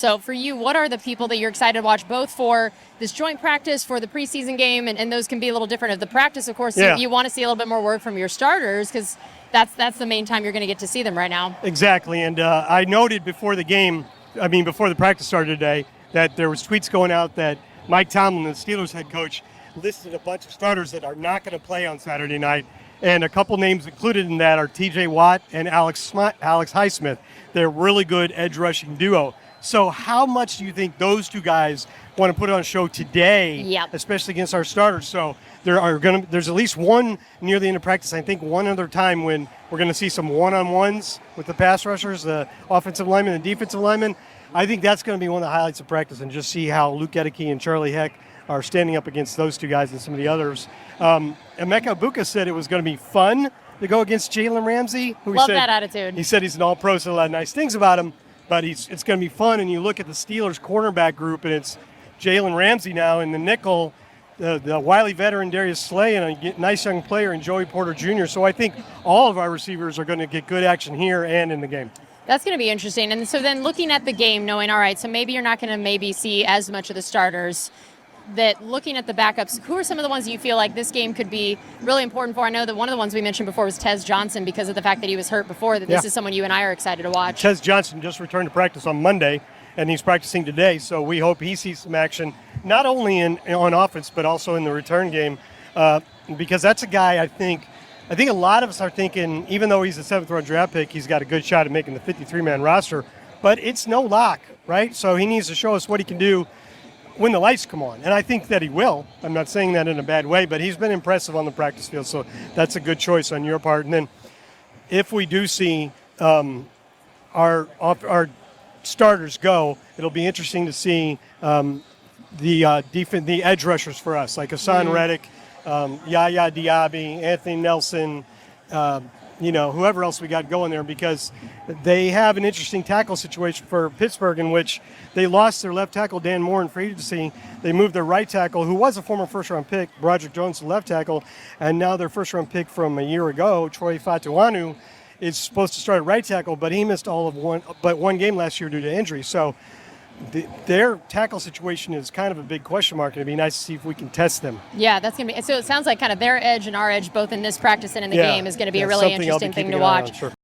So for you, what are the people that you're excited to watch, both for this joint practice, for the preseason game, and those can be a little different. Of the practice, of course, you want to see a little bit more work from your starters because that's the main time you're going to get to see them right now. Exactly, and I noted before the practice started today, that there was tweets going out that Mike Tomlin, the Steelers head coach, listed a bunch of starters that are not going to play on Saturday night. And a couple names included in that are T.J. Watt and Alex Highsmith. They're really good edge rushing duo. So how much do you think those two guys want to put on a show today, especially against our starters? So there's at least one near the end of practice, I think one other time when we're going to see some one-on-ones with the pass rushers, the offensive linemen and defensive linemen. I think that's going to be one of the highlights of practice, and just see how Luke Edeke and Charlie Heck are standing up against those two guys and some of the others. Emeka Buka said it was going to be fun to go against Jalen Ramsey. Love that attitude. He said he's an all-pro, so a lot of nice things about him. But it's going to be fun, and you look at the Steelers cornerback group, and it's Jalen Ramsey now in the nickel, the wily veteran Darius Slay, and a nice young player in Joey Porter Jr. So I think all of our receivers are going to get good action here and in the game. That's going to be interesting. And so then looking at the game, knowing, all right, so maybe you're not going to see as much of the starters, that looking at the backups, who are some of the ones that you feel like this game could be really important for? I know that one of the ones we mentioned before was Tez Johnson because of the fact that he was hurt before, that this is someone you and I are excited to watch. Tez Johnson just returned to practice on Monday, and he's practicing today, so we hope he sees some action, not only on offense, but also in the return game, because that's a guy I think a lot of us are thinking, even though he's a 7th-round draft pick, he's got a good shot at making the 53-man roster, but it's no lock, right? So he needs to show us what he can do when the lights come on, and I think that he will. I'm not saying that in a bad way, but he's been impressive on the practice field, so that's a good choice on your part. And then if we do see our starters go, it'll be interesting to see the edge rushers for us, like Hassan Reddick, Yaya Diaby, Anthony Nelson, whoever else we got going there, because they have an interesting tackle situation for Pittsburgh in which they lost their left tackle, Dan Moore, in free agency. They moved their right tackle, who was a former first-round pick, Broderick Jones, to left tackle, and now their first-round pick from a year ago, Troy Fatuanu, is supposed to start at right tackle, but he missed all of one game last year due to injury. So their tackle situation is kind of a big question mark, and it'd be nice to see if we can test them. Yeah, that's going to be – so it sounds like kind of their edge and our edge, both in this practice and in the game, is going to be a really interesting thing to watch.